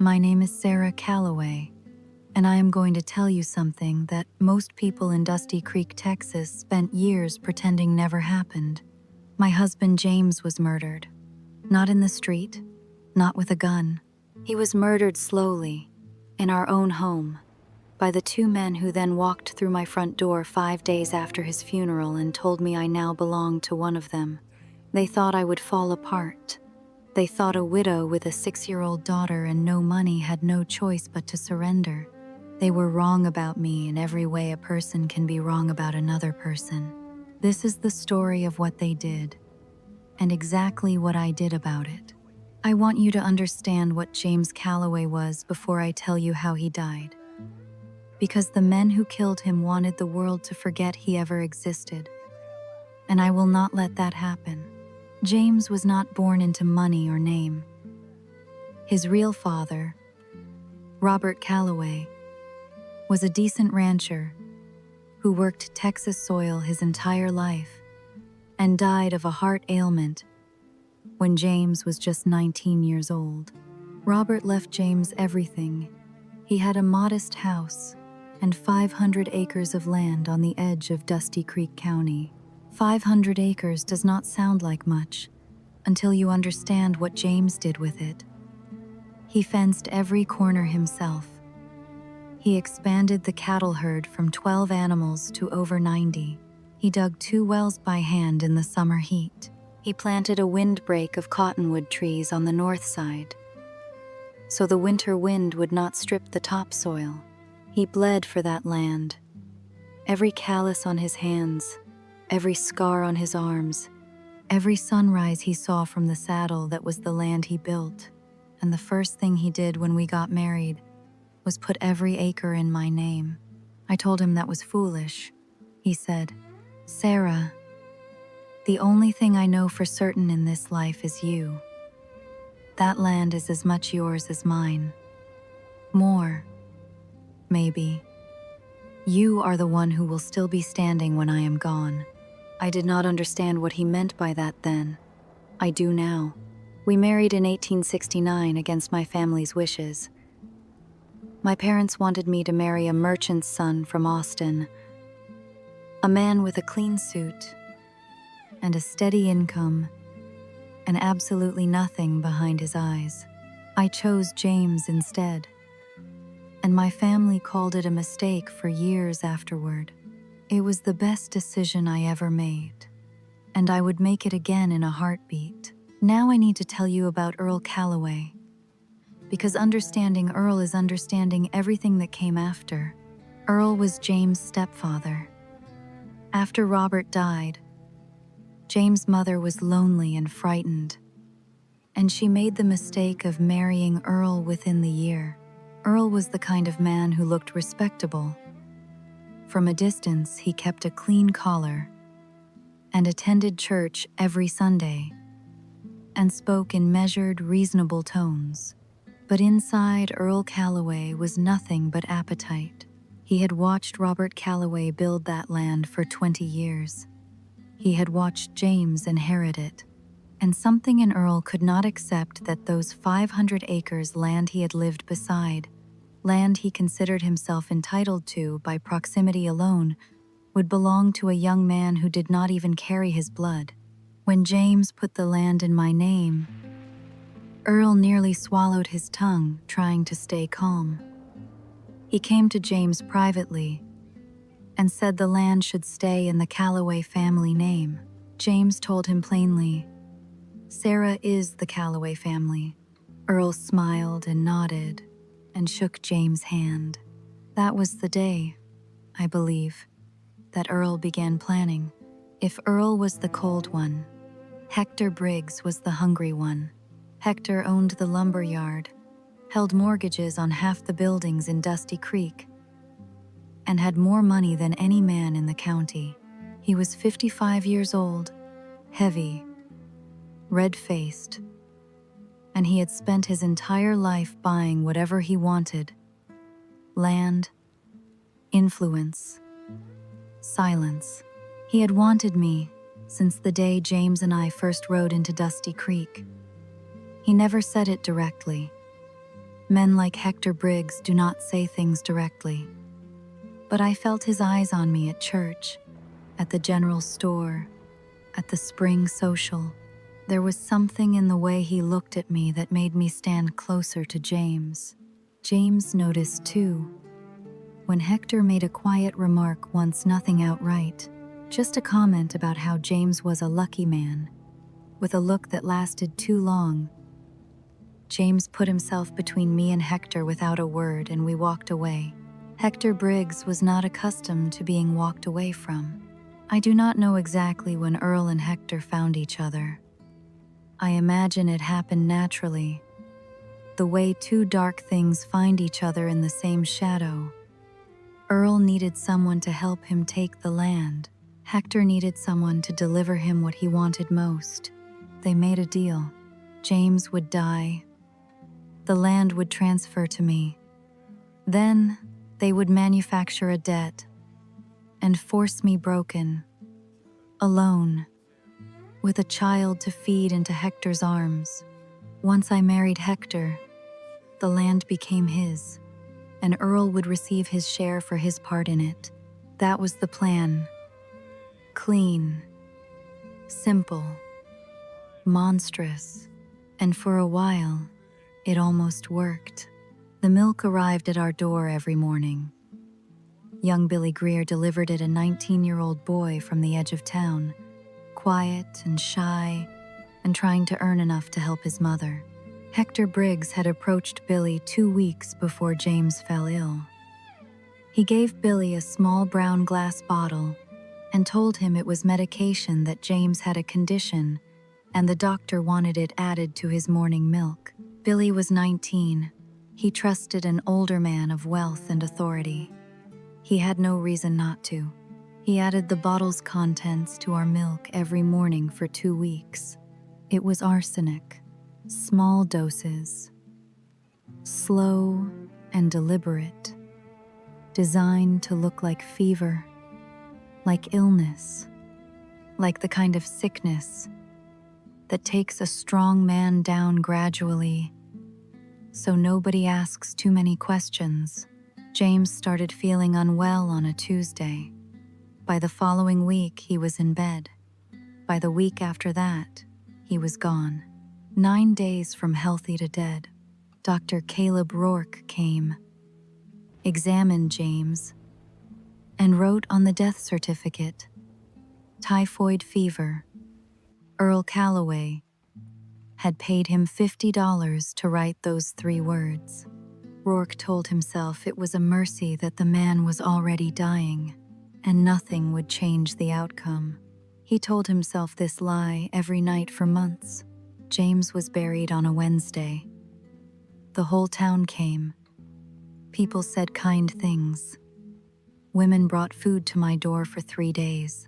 My name is Sarah Calloway, and I am going to tell you something that most people in Dusty Creek, Texas spent years pretending never happened. My husband James was murdered. Not in the street, not with a gun. He was murdered slowly, in our own home, by the two men who then walked through my front door 5 days after his funeral and told me I now belonged to one of them. They thought I would fall apart. They thought a widow with a 6-year-old daughter and no money had no choice but to surrender. They were wrong about me in every way a person can be wrong about another person. This is the story of what they did, and exactly what I did about it. I want you to understand what James Calloway was before I tell you how he died. Because the men who killed him wanted the world to forget he ever existed. And I will not let that happen. James was not born into money or name. His real father, Robert Calloway, was a decent rancher who worked Texas soil his entire life and died of a heart ailment when James was just 19 years old. Robert left James everything. He had a modest house and 500 acres of land on the edge of Dusty Creek County. 500 acres does not sound like much until you understand what James did with it. He fenced every corner himself. He expanded the cattle herd from 12 animals to over 90. He dug 2 wells by hand in the summer heat. He planted a windbreak of cottonwood trees on the north side, so the winter wind would not strip the topsoil. He bled for that land. Every callus on his hands, every scar on his arms, every sunrise he saw from the saddle, that was the land he built. And the first thing he did when we got married was put every acre in my name. I told him that was foolish. He said, "Sarah, the only thing I know for certain in this life is you. That land is as much yours as mine. More, maybe. You are the one who will still be standing when I am gone." I did not understand what he meant by that then. I do now. We married in 1869 against my family's wishes. My parents wanted me to marry a merchant's son from Austin, a man with a clean suit and a steady income and absolutely nothing behind his eyes. I chose James instead, and my family called it a mistake for years afterward. It was the best decision I ever made, and I would make it again in a heartbeat. Now I need to tell you about Earl Calloway, because understanding Earl is understanding everything that came after. Earl was James' stepfather. After Robert died, James' mother was lonely and frightened, and she made the mistake of marrying Earl within the year. Earl was the kind of man who looked respectable. From a distance, he kept a clean collar and attended church every Sunday and spoke in measured, reasonable tones. But inside, Earl Calloway was nothing but appetite. He had watched Robert Calloway build that land for 20 years. He had watched James inherit it, and something in Earl could not accept that those 500 acres land he had lived beside, land he considered himself entitled to by proximity alone, would belong to a young man who did not even carry his blood. When James put the land in my name, Earl nearly swallowed his tongue trying to stay calm. He came to James privately and said the land should stay in the Calloway family name. James told him plainly, "Sarah is the Calloway family." Earl smiled and nodded and shook James' hand. That was the day, I believe, that Earl began planning. If Earl was the cold one, Hector Briggs was the hungry one. Hector owned the lumber yard, held mortgages on half the buildings in Dusty Creek, and had more money than any man in the county. He was 55 years old, heavy, red-faced, and he had spent his entire life buying whatever he wanted: land, influence, silence. He had wanted me since the day James and I first rode into Dusty Creek. He never said it directly, Men like Hector Briggs do not say things directly. But I felt his eyes on me at church, at the general store, at the spring social. There was something in the way he looked at me that made me stand closer to James. James noticed too. When Hector made a quiet remark once, nothing outright, just a comment about how James was a lucky man, with a look that lasted too long. James put himself between me and Hector without a word, and we walked away. Hector Briggs was not accustomed to being walked away from. I do not know exactly when Earl and Hector found each other. I imagine it happened naturally, the way two dark things find each other in the same shadow. Earl needed someone to help him take the land. Hector needed someone to deliver him what he wanted most. They made a deal. James would die. The land would transfer to me. Then they would manufacture a debt and force me broken, alone, with a child to feed into Hector's arms. Once I married Hector, the land became his, and Earl would receive his share for his part in it. That was the plan. Clean, simple, monstrous, and for a while, it almost worked. The milk arrived at our door every morning. Young Billy Greer delivered it, a 19-year-old boy from the edge of town, quiet and shy, and trying to earn enough to help his mother. Hector Briggs had approached Billy 2 weeks before James fell ill. He gave Billy a small brown glass bottle and told him it was medication, that James had a condition and the doctor wanted it added to his morning milk. Billy was 19. He trusted an older man of wealth and authority. He had no reason not to. He added the bottle's contents to our milk every morning for 2 weeks. It was arsenic, small doses, slow and deliberate, designed to look like fever, like illness, like the kind of sickness that takes a strong man down gradually, so nobody asks too many questions. James started feeling unwell on a Tuesday. By the following week, he was in bed. By the week after that, he was gone. 9 days from healthy to dead. Dr. Caleb Rourke came, examined James, and wrote on the death certificate, typhoid fever. Earl Calloway had paid him $50 to write those 3 words. Rourke told himself it was a mercy that the man was already dying, and nothing would change the outcome. He told himself this lie every night for months. James was buried on a Wednesday. The whole town came. People said kind things. Women brought food to my door for 3 days.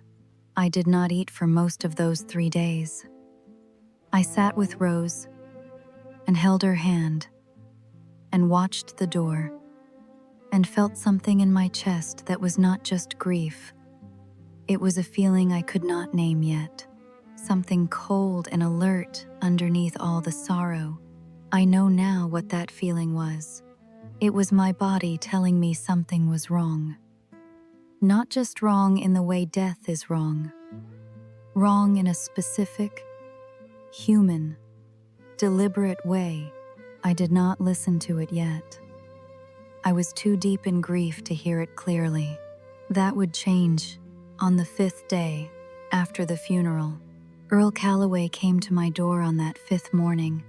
I did not eat for most of those 3 days. I sat with Rose and held her hand and watched the door and felt something in my chest that was not just grief. It was a feeling I could not name yet, something cold and alert underneath all the sorrow. I know now what that feeling was. It was my body telling me something was wrong. Not just wrong in the way death is wrong. Wrong in a specific, human, deliberate way. I did not listen to it yet. I was too deep in grief to hear it clearly. That would change on the 5th day after the funeral. Earl Calloway came to my door on that 5th morning,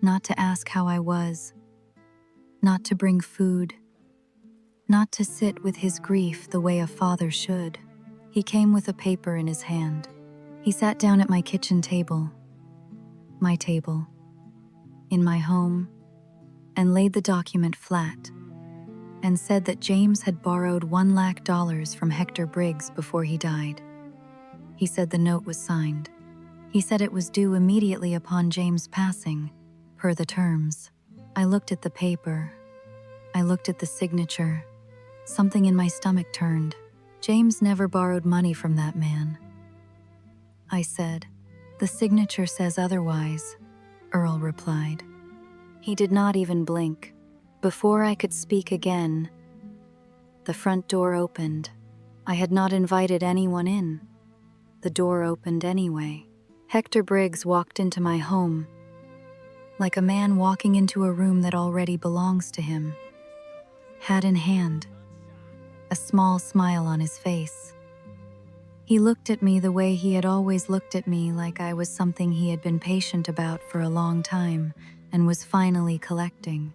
not to ask how I was, not to bring food, not to sit with his grief the way a father should. He came with a paper in his hand. He sat down at my kitchen table, my table, in my home, and laid the document flat, and said that James had borrowed $1 lakh from Hector Briggs before he died. He said the note was signed. He said it was due immediately upon James' passing, per the terms. I looked at the paper. I looked at the signature. Something in my stomach turned. James never borrowed money from that man. I said, "The signature says otherwise," Earl replied. He did not even blink. Before I could speak again, the front door opened. I had not invited anyone in. The door opened anyway. Hector Briggs walked into my home, like a man walking into a room that already belongs to him. Hat in hand, a small smile on his face. He looked at me the way he had always looked at me, like I was something he had been patient about for a long time and was finally collecting.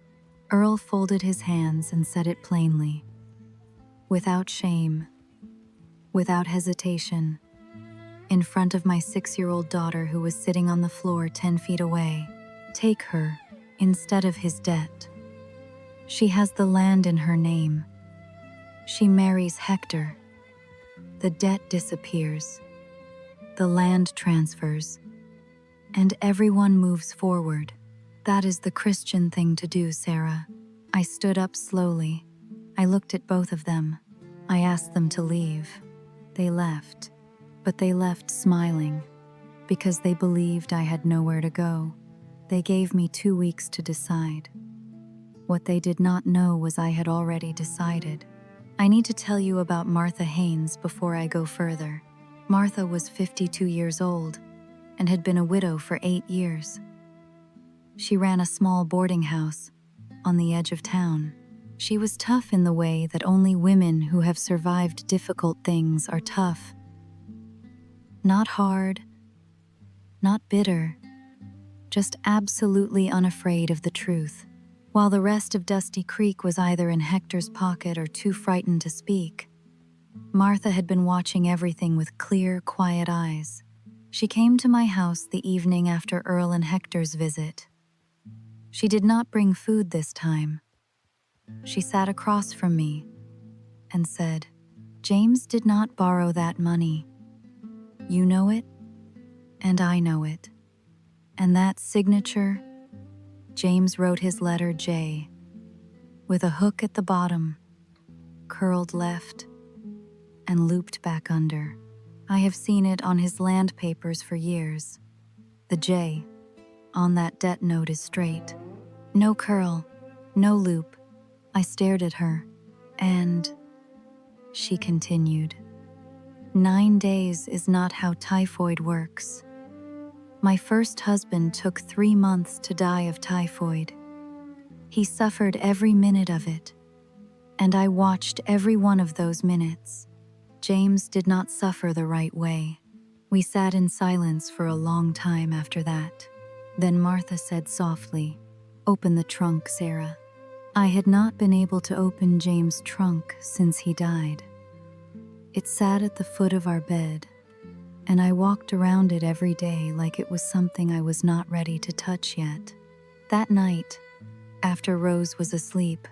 Earl folded his hands and said it plainly, without shame, without hesitation, in front of my 6-year-old daughter who was sitting on the floor 10 feet away. Take her instead of his debt. She has the land in her name. She marries Hector. The debt disappears. The land transfers. And everyone moves forward. That is the Christian thing to do, Sarah. I stood up slowly. I looked at both of them. I asked them to leave. They left. But they left smiling, because they believed I had nowhere to go. They gave me 2 weeks to decide. What they did not know was I had already decided. I need to tell you about Martha Haynes before I go further. Martha was 52 years old and had been a widow for 8 years. She ran a small boarding house on the edge of town. She was tough in the way that only women who have survived difficult things are tough. Not hard, not bitter, just absolutely unafraid of the truth. While the rest of Dusty Creek was either in Hector's pocket or too frightened to speak, Martha had been watching everything with clear, quiet eyes. She came to my house the evening after Earl and Hector's visit. She did not bring food this time. She sat across from me and said, "James did not borrow that money. You know it, and I know it. And that signature, James wrote his letter J, with a hook at the bottom, curled left, and looped back under. I have seen it on his land papers for years. The J on that debt note is straight. No curl, no loop." I stared at her, and she continued, "9 days is not how typhoid works. My first husband took 3 months to die of typhoid. He suffered every minute of it, and I watched every one of those minutes. James did not suffer the right way." We sat in silence for a long time after that. Then Martha said softly, "Open the trunk, Sarah." I had not been able to open James' trunk since he died. It sat at the foot of our bed, and I walked around it every day like it was something I was not ready to touch yet. That night, after Rose was asleep,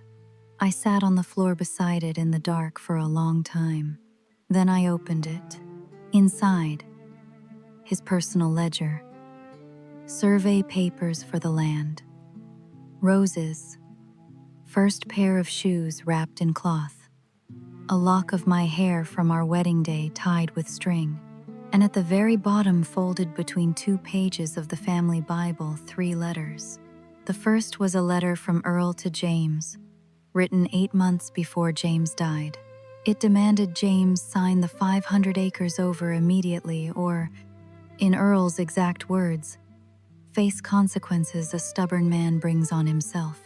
I sat on the floor beside it in the dark for a long time. Then I opened it. Inside, his personal ledger, survey papers for the land, roses, first pair of shoes wrapped in cloth, a lock of my hair from our wedding day tied with string, and at the very bottom, folded between 2 pages of the family Bible, 3 letters. The first was a letter from Earl to James, written 8 months before James died. It demanded James sign the 500 acres over immediately or, in Earl's exact words, face consequences a stubborn man brings on himself.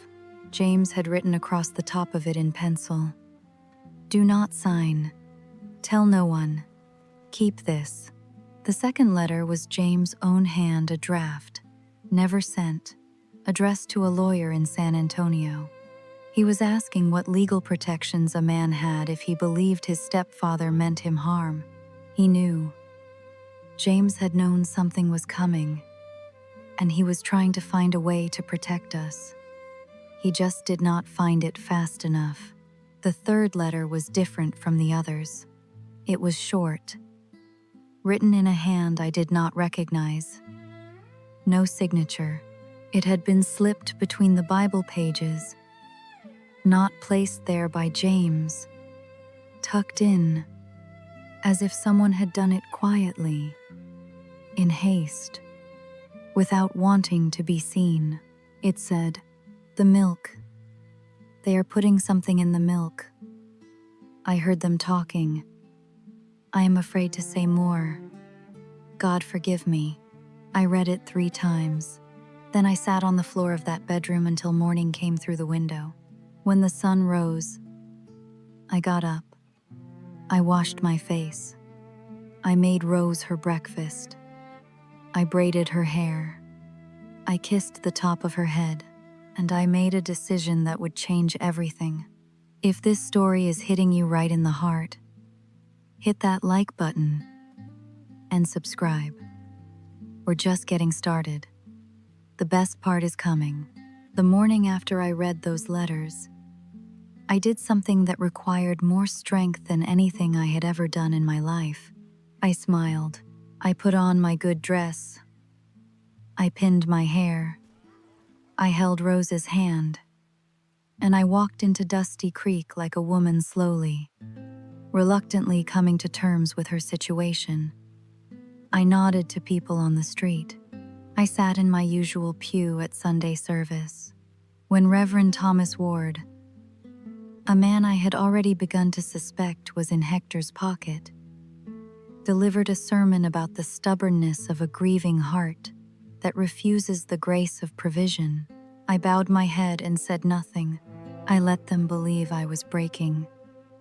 James had written across the top of it in pencil, "Do not sign. Tell no one. Keep this." The second letter was James' own hand, a draft, never sent, addressed to a lawyer in San Antonio. He was asking what legal protections a man had if he believed his stepfather meant him harm. He knew. James had known something was coming, and he was trying to find a way to protect us. He just did not find it fast enough. The third letter was different from the others. It was short, written in a hand I did not recognize. No signature. It had been slipped between the Bible pages, not placed there by James, tucked in, as if someone had done it quietly, in haste, without wanting to be seen. It said, The milk. They are putting something in the milk. I heard them talking. I am afraid to say more. God forgive me. I read it 3 times. Then I sat on the floor of that bedroom until morning came through the window. When the sun rose, I got up. I washed my face. I made Rose her breakfast. I braided her hair. I kissed the top of her head, and I made a decision that would change everything. If this story is hitting you right in the heart, hit that like button and subscribe. We're just getting started. The best part is coming. The morning after I read those letters, I did something that required more strength than anything I had ever done in my life. I smiled. I put on my good dress. I pinned my hair. I held Rose's hand. And I walked into Dusty Creek like a woman slowly, reluctantly coming to terms with her situation. I nodded to people on the street. I sat in my usual pew at Sunday service, when Reverend Thomas Ward, a man I had already begun to suspect was in Hector's pocket, delivered a sermon about the stubbornness of a grieving heart that refuses the grace of provision. I bowed my head and said nothing. I let them believe I was breaking.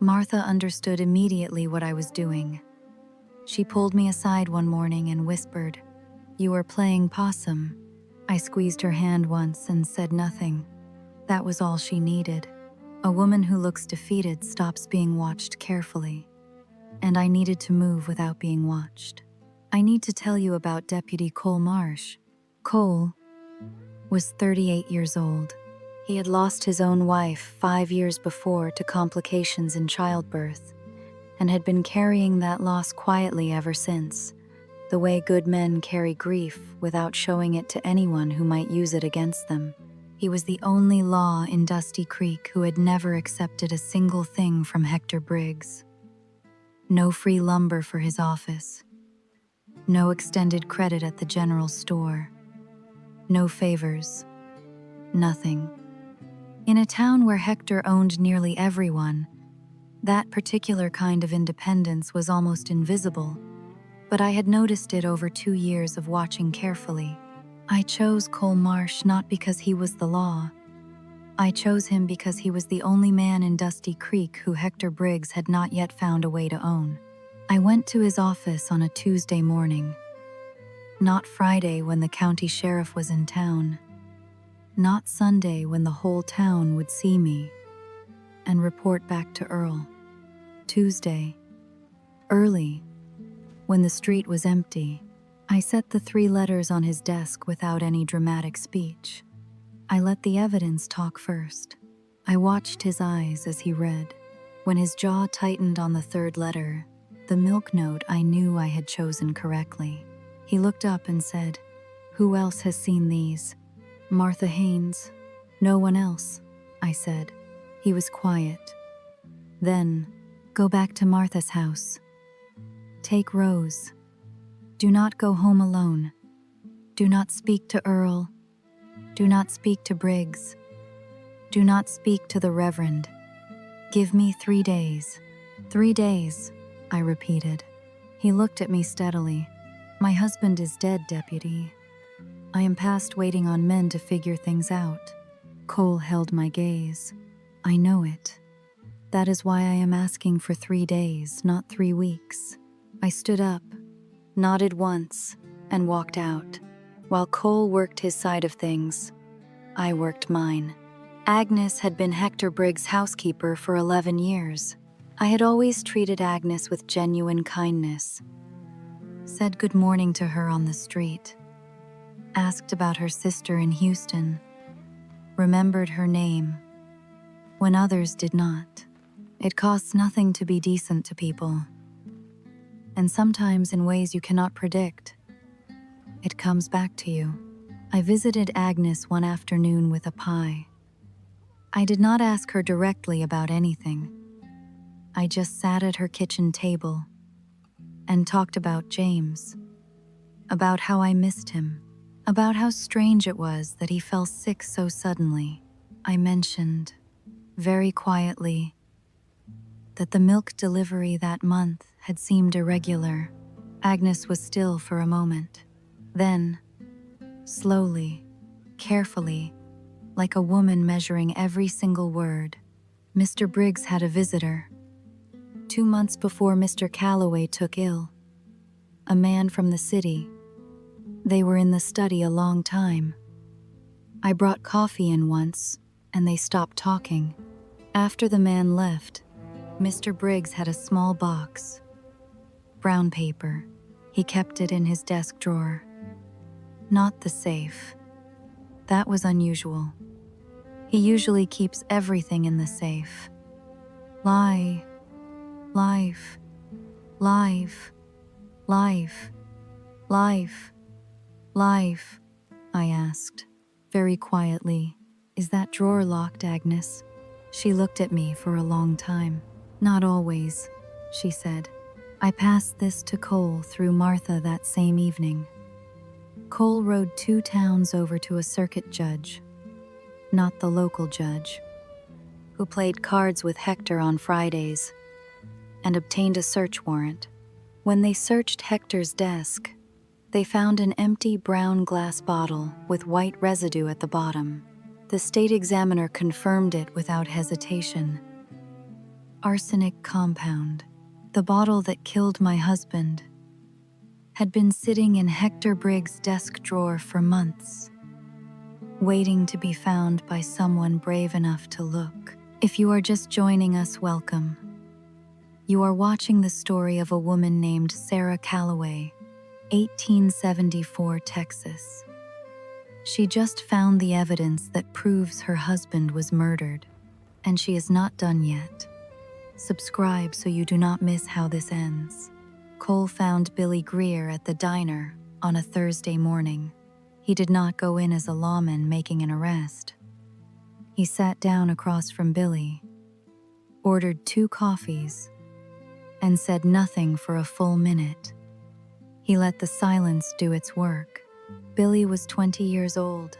Martha understood immediately what I was doing. She pulled me aside one morning and whispered, "You are playing possum." I squeezed her hand once and said nothing. That was all she needed. A woman who looks defeated stops being watched carefully. And I needed to move without being watched. I need to tell you about Deputy Cole Marsh. Cole was 38 years old. He had lost his own wife 5 years before to complications in childbirth, and had been carrying that loss quietly ever since, the way good men carry grief without showing it to anyone who might use it against them. He was the only law in Dusty Creek who had never accepted a single thing from Hector Briggs. No free lumber for his office. No extended credit at the general store. No favors. Nothing. In a town where Hector owned nearly everyone, that particular kind of independence was almost invisible, but I had noticed it over 2 years of watching carefully. I chose Cole Marsh not because he was the law. I chose him because he was the only man in Dusty Creek who Hector Briggs had not yet found a way to own. I went to his office on a Tuesday morning. Not Friday when the county sheriff was in town. Not Sunday when the whole town would see me and report back to Earl. Tuesday, early, when the street was empty. I set the 3 letters on his desk without any dramatic speech. I let the evidence talk first. I watched his eyes as he read. When his jaw tightened on the 3rd letter, the milk note, I knew I had chosen correctly. He looked up and said, "Who else has seen these?" "Martha Haynes." "No one else," I said. He was quiet. Then, "Go back to Martha's house. Take Rose. Do not go home alone. Do not speak to Earl. Do not speak to Briggs. Do not speak to the Reverend. Give me 3 days." 3 days, I repeated. He looked at me steadily. "My husband is dead, Deputy. I am past waiting on men to figure things out." Cole held my gaze. "I know it. That is why I am asking for 3 days, not 3 weeks. I stood up, nodded once, and walked out. While Cole worked his side of things, I worked mine. Agnes had been Hector Briggs' housekeeper for 11 years. I had always treated Agnes with genuine kindness, said good morning to her on the street, asked about her sister in Houston, remembered her name when others did not. It costs nothing to be decent to people, and sometimes in ways you cannot predict, it comes back to you. I visited Agnes one afternoon with a pie. I did not ask her directly about anything. I just sat at her kitchen table and talked about James, about how I missed him, about how strange it was that he fell sick so suddenly. I mentioned, very quietly, that the milk delivery that month had seemed irregular. Agnes was still for a moment. Then, slowly, carefully, like a woman measuring every single word, Mr. Briggs had a visitor. 2 months before Mr. Calloway took ill. A man from the city. They were in the study a long time. I brought coffee in once, and they stopped talking. After the man left, Mr. Briggs had a small box. Brown paper. He kept it in his desk drawer. Not the safe. That was unusual. He usually keeps everything in the safe. Life, life, life, life, I asked, very quietly. Is that drawer locked, Agnes? She looked at me for a long time. Not always, she said. I passed this to Cole through Martha that same evening. Cole rode 2 towns over to a circuit judge, not the local judge, who played cards with Hector on Fridays, and obtained a search warrant. When they searched Hector's desk, they found an empty brown glass bottle with white residue at the bottom. The state examiner confirmed it without hesitation. Arsenic compound. The bottle that killed my husband had been sitting in Hector Briggs' desk drawer for months, waiting to be found by someone brave enough to look. If you are just joining us, welcome. You are watching the story of a woman named Sarah Calloway, 1874 Texas. She just found the evidence that proves her husband was murdered, and she is not done yet. Subscribe so you do not miss how this ends. Cole found Billy Greer at the diner on a Thursday morning. He did not go in as a lawman making an arrest. He sat down across from Billy, ordered 2 coffees, and said nothing for a full minute. He let the silence do its work. Billy was 20 years old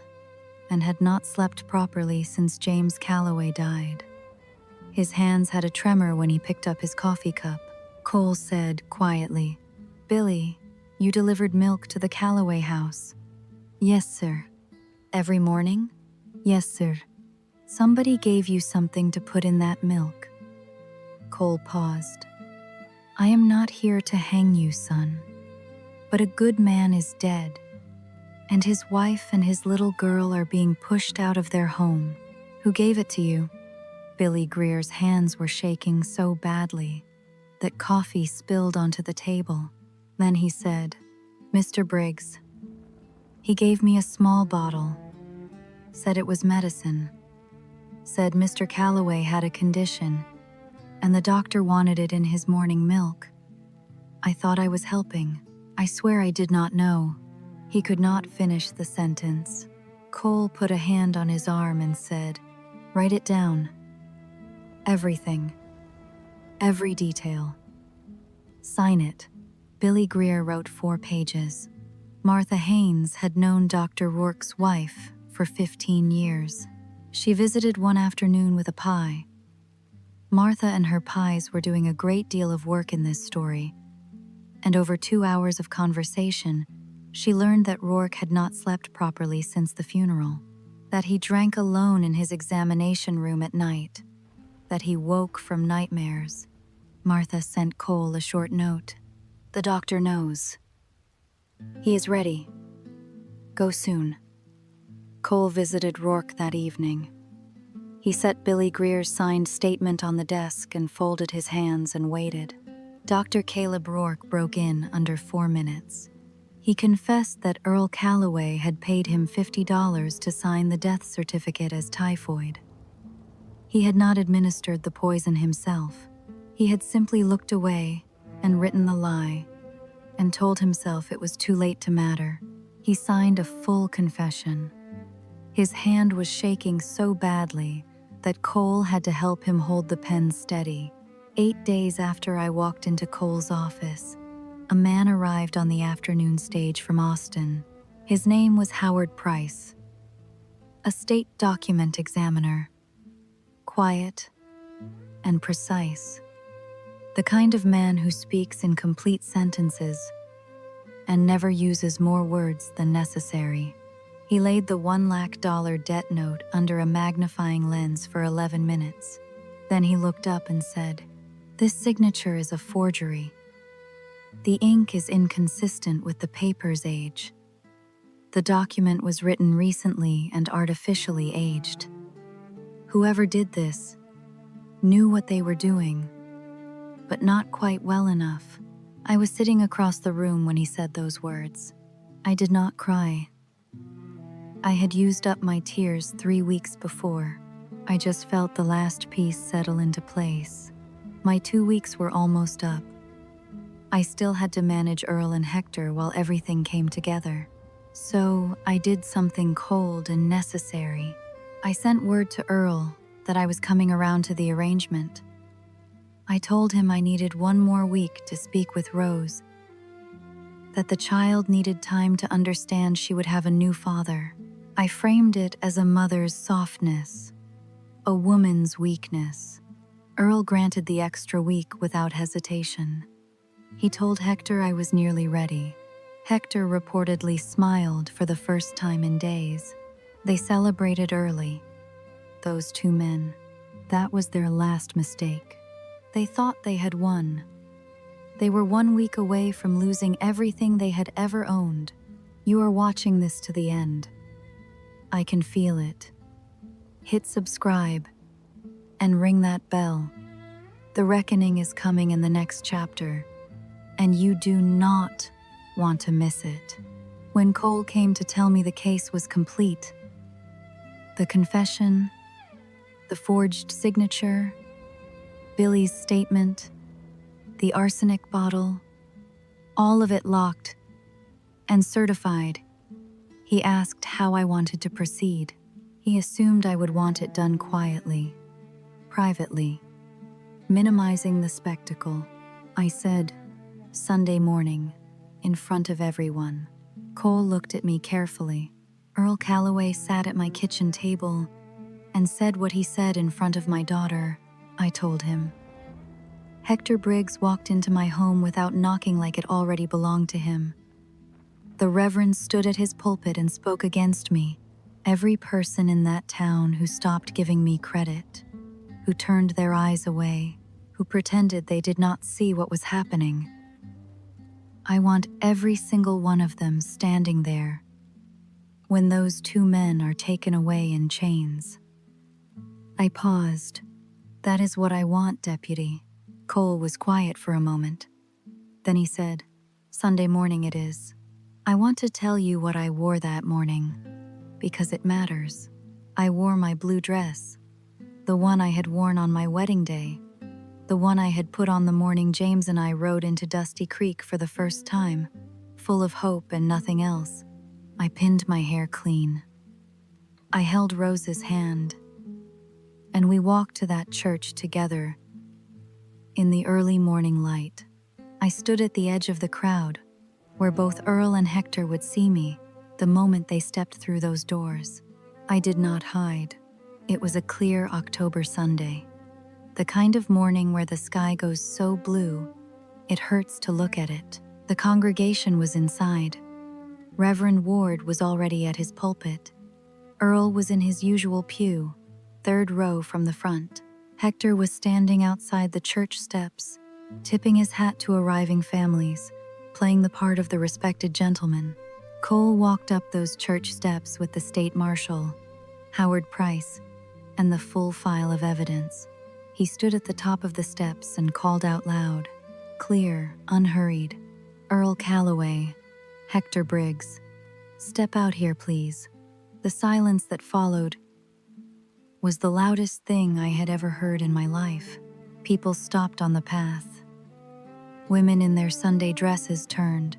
and had not slept properly since James Calloway died. His hands had a tremor when he picked up his coffee cup. Cole said quietly, "Billy, you delivered milk to the Calloway house." "Yes, sir." "Every morning?" "Yes, sir." "Somebody gave you something to put in that milk." Cole paused. "I am not here to hang you, son, but a good man is dead, and his wife and his little girl are being pushed out of their home. Who gave it to you?" Billy Greer's hands were shaking so badly that coffee spilled onto the table. Then he said, "Mr. Briggs. He gave me a small bottle, said it was medicine, said Mr. Calloway had a condition, and the doctor wanted it in his morning milk. I thought I was helping. I swear I did not know." He could not finish the sentence. Cole put a hand on his arm and said, "Write it down. Everything. Every detail. Sign it." Billy Greer wrote 4 pages. Martha Haynes had known Dr. Rourke's wife for 15 years. She visited one afternoon with a pie. Martha and her pies were doing a great deal of work in this story, and over 2 hours of conversation, she learned that Rourke had not slept properly since the funeral, that he drank alone in his examination room at night, that he woke from nightmares. Martha sent Cole a short note. "The doctor knows. He is ready. Go soon." Cole visited Rourke that evening. He set Billy Greer's signed statement on the desk and folded his hands and waited. Dr. Caleb Rourke broke in under 4 minutes. He confessed that Earl Calloway had paid him $50 to sign the death certificate as typhoid. He had not administered the poison himself. He had simply looked away and written the lie, and told himself it was too late to matter. He signed a full confession. His hand was shaking so badly that Cole had to help him hold the pen steady. 8 days after I walked into Cole's office, a man arrived on the afternoon stage from Austin. His name was Howard Price. a state document examiner, quiet and precise, the kind of man who speaks in complete sentences and never uses more words than necessary. He laid the $1 lakh debt note under a magnifying lens for 11 minutes. Then he looked up and said, "This signature is a forgery. The ink is inconsistent with the paper's age. The document was written recently and artificially aged. Whoever did this knew what they were doing, but not quite well enough." I was sitting across the room when he said those words. I did not cry. I had used up my tears 3 weeks before. I just felt the last piece settle into place. My 2 weeks were almost up. I still had to manage Earl and Hector while everything came together. So I did something cold and necessary. I sent word to Earl that I was coming around to the arrangement. I told him I needed 1 more week to speak with Rose, that the child needed time to understand she would have a new father. I framed it as a mother's softness, a woman's weakness. Earl granted the extra week without hesitation. He told Hector I was nearly ready. Hector reportedly smiled for the first time in days. They celebrated early. Those 2 men. That was their last mistake. They thought they had won. They were 1 week away from losing everything they had ever owned. You are watching this to the end. I can feel it. Hit subscribe and ring that bell. The reckoning is coming in the next chapter, and you do not want to miss it. When Cole came to tell me the case was complete, the confession, the forged signature, Billy's statement, the arsenic bottle, all of it locked and certified, he asked how I wanted to proceed. He assumed I would want it done quietly, privately, minimizing the spectacle. I said, "Sunday morning, in front of everyone." Cole looked at me carefully. Earl Calloway sat at my kitchen table and said what he said in front of my daughter. I told him. Hector Briggs walked into my home without knocking like it already belonged to him. The Reverend stood at his pulpit and spoke against me. Every person in that town who stopped giving me credit, who turned their eyes away, who pretended they did not see what was happening. I want every single one of them standing there when those 2 men are taken away in chains. I paused. "That is what I want, Deputy." Cole was quiet for a moment. Then he said, "Sunday morning it is. I want to tell you what I wore that morning, because it matters. I wore my blue dress, the one I had worn on my wedding day, the one I had put on the morning James and I rode into Dusty Creek for the first time, full of hope and nothing else. I pinned my hair clean. I held Rose's hand, and we walked to that church together in the early morning light. I stood at the edge of the crowd, where both Earl and Hector would see me the moment they stepped through those doors. I did not hide. It was a clear October Sunday, the kind of morning where the sky goes so blue, it hurts to look at it. The congregation was inside. Reverend Ward was already at his pulpit. Earl was in his usual pew, 3rd row from the front. Hector was standing outside the church steps, tipping his hat to arriving families, playing the part of the respected gentleman. Cole walked up those church steps with the state marshal, Howard Price, and the full file of evidence. He stood at the top of the steps and called out loud, clear, unhurried, "Earl Calloway, Hector Briggs, step out here, please." The silence that followed was the loudest thing I had ever heard in my life. People stopped on the path. Women in their Sunday dresses turned.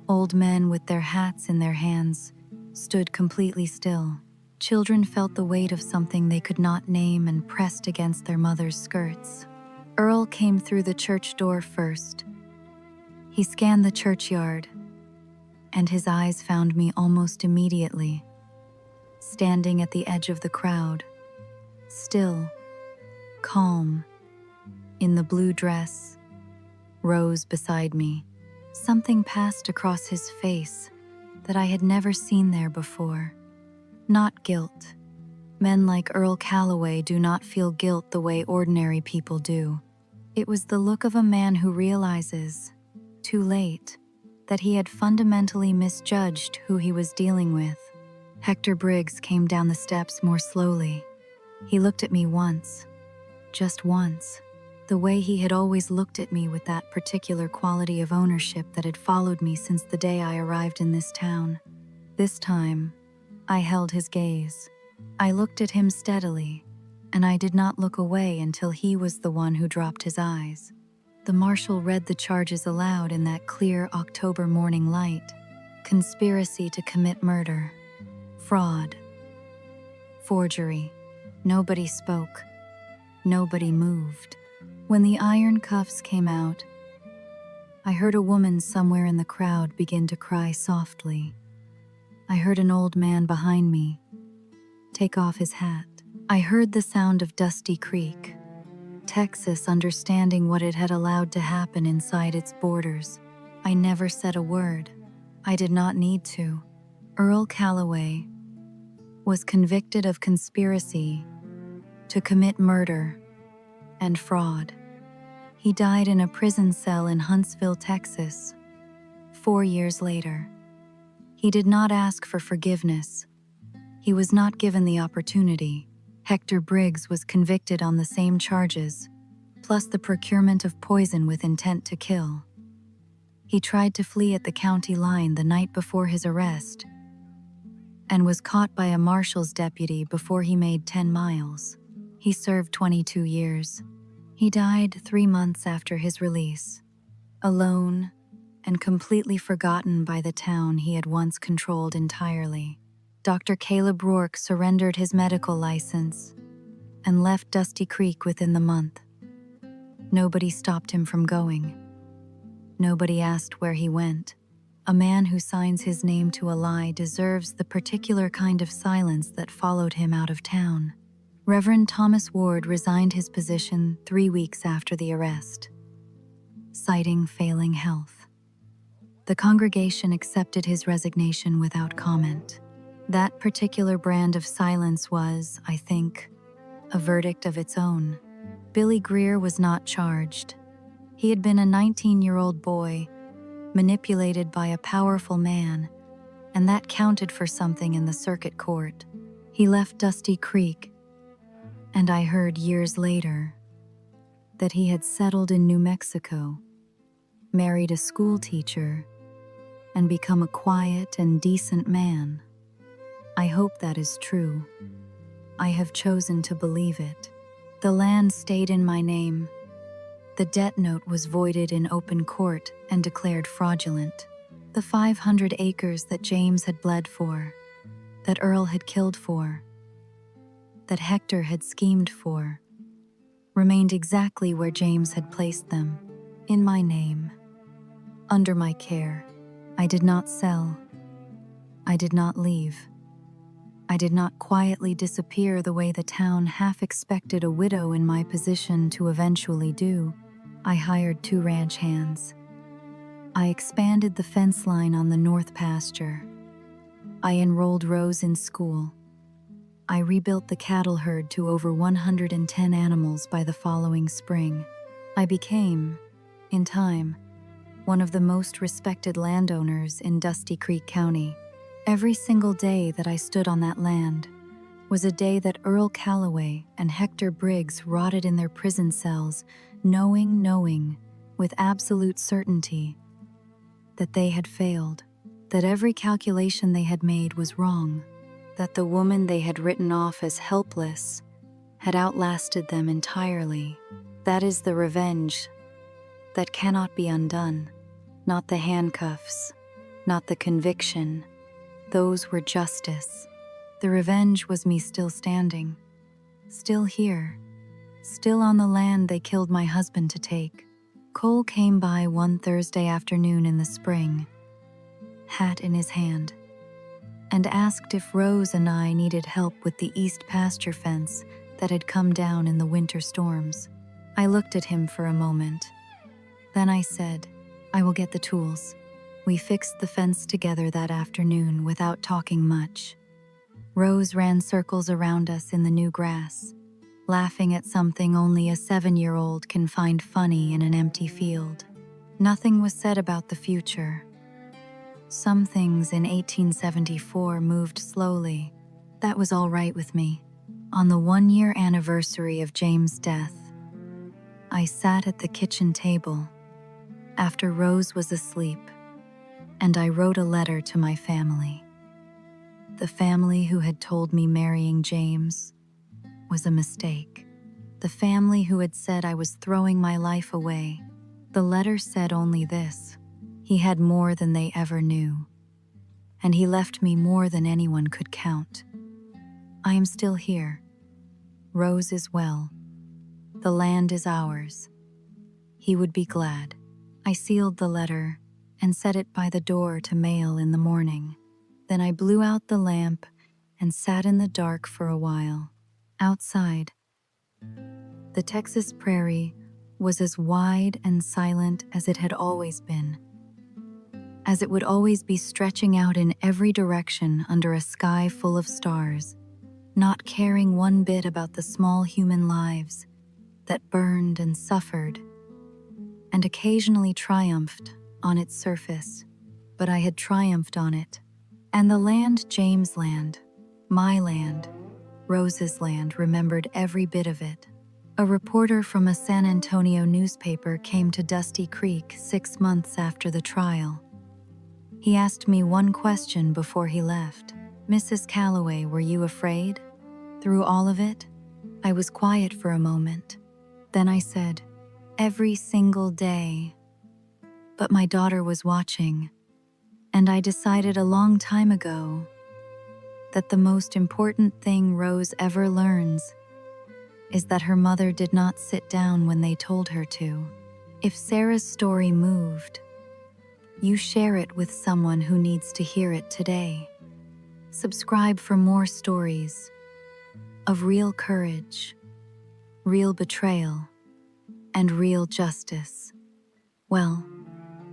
Old men with their hats in their hands stood completely still. Children felt the weight of something they could not name and pressed against their mother's skirts. Earl came through the church door first. He scanned the churchyard, and his eyes found me almost immediately. standing at the edge of the crowd, still, calm, in the blue dress, rose beside me. Something passed across his face that I had never seen there before. Not guilt. Men like Earl Calloway do not feel guilt the way ordinary people do. It was the look of a man who realizes, too late, that he had fundamentally misjudged who he was dealing with. Hector Briggs came down the steps more slowly. He looked at me once, just once, the way he had always looked at me, with that particular quality of ownership that had followed me since the day I arrived in this town. This time, I held his gaze. I looked at him steadily, and I did not look away until he was the one who dropped his eyes. The marshal read the charges aloud in that clear October morning light. Conspiracy to commit murder, fraud, forgery. Nobody spoke. Nobody moved. When the iron cuffs came out, I heard a woman somewhere in the crowd begin to cry softly. I heard an old man behind me take off his hat. I heard the sound of Dusty Creek, Texas understanding what it had allowed to happen inside its borders. I never said a word. I did not need to. Earl Calloway was convicted of conspiracy to commit murder and fraud. He died in a prison cell in Huntsville, Texas, 4 years later. He did not ask for forgiveness. He was not given the opportunity. Hector Briggs was convicted on the same charges, plus the procurement of poison with intent to kill. He tried to flee at the county line the night before his arrest and was caught by a marshal's deputy before he made 10 miles. He served 22 years. He died 3 months after his release, alone and completely forgotten by the town he had once controlled entirely. Dr. Caleb Rourke surrendered his medical license and left Dusty Creek within the month. Nobody stopped him from going. Nobody asked where he went. A man who signs his name to a lie deserves the particular kind of silence that followed him out of town. Reverend Thomas Ward resigned his position 3 weeks after the arrest, citing failing health. The congregation accepted his resignation without comment. That particular brand of silence was, I think, a verdict of its own. Billy Greer was not charged. He had been a 19-year-old boy, manipulated by a powerful man, and that counted for something in the circuit court. He left Dusty Creek, and I heard years later that he had settled in New Mexico, married a school teacher, and become a quiet and decent man. I hope that is true. I have chosen to believe it. The land stayed in my name. The debt note was voided in open court and declared fraudulent. The 500 acres that James had bled for, that Earl had killed for, that Hector had schemed for, remained exactly where James had placed them, in my name, under my care. I did not sell. I did not leave. I did not quietly disappear the way the town half expected a widow in my position to eventually do. I hired 2 ranch hands. I expanded the fence line on the north pasture. I enrolled Rose in school. I rebuilt the cattle herd to over 110 animals by the following spring. I became, in time, one of the most respected landowners in Dusty Creek County. Every single day that I stood on that land was a day that Earl Calloway and Hector Briggs rotted in their prison cells, knowing with absolute certainty that they had failed, that every calculation they had made was wrong, that the woman they had written off as helpless had outlasted them entirely. That is the revenge that cannot be undone. Not the handcuffs, not the conviction. Those were justice. The revenge was me still standing, still here, still on the land they killed my husband to take. Cole came by one Thursday afternoon in the spring, hat in his hand, and asked if Rose and I needed help with the east pasture fence that had come down in the winter storms. I looked at him for a moment. Then I said, "I will get the tools." We fixed the fence together that afternoon without talking much. Rose ran circles around us in the new grass, laughing at something only a 7-year-old can find funny in an empty field. Nothing was said about the future. Some things in 1874 moved slowly. That was all right with me. On the 1-year anniversary of James' death, I sat at the kitchen table after Rose was asleep, and I wrote a letter to my family. The family who had told me marrying James was a mistake. The family who had said I was throwing my life away. The letter said only this: he had more than they ever knew, and he left me more than anyone could count. I am still here. Rose is well. The land is ours. He would be glad. I sealed the letter and set it by the door to mail in the morning. Then I blew out the lamp and sat in the dark for a while. Outside, the Texas prairie was as wide and silent as it had always been, as it would always be stretching out in every direction under a sky full of stars, not caring one bit about the small human lives that burned and suffered and occasionally triumphed on its surface. But I had triumphed on it. And the land, James' land, my land, Rose's land, remembered every bit of it. A reporter from a San Antonio newspaper came to Dusty Creek 6 months after the trial. He asked me one question before he left. "Mrs. Calloway, were you afraid? Through all of it?" I was quiet for a moment. Then I said, "Every single day." But my daughter was watching, and I decided a long time ago that the most important thing Rose ever learns is that her mother did not sit down when they told her to. If Sarah's story moved, you share it with someone who needs to hear it today. Subscribe for more stories of real courage, real betrayal, and real justice. Well,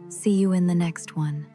see you in the next one.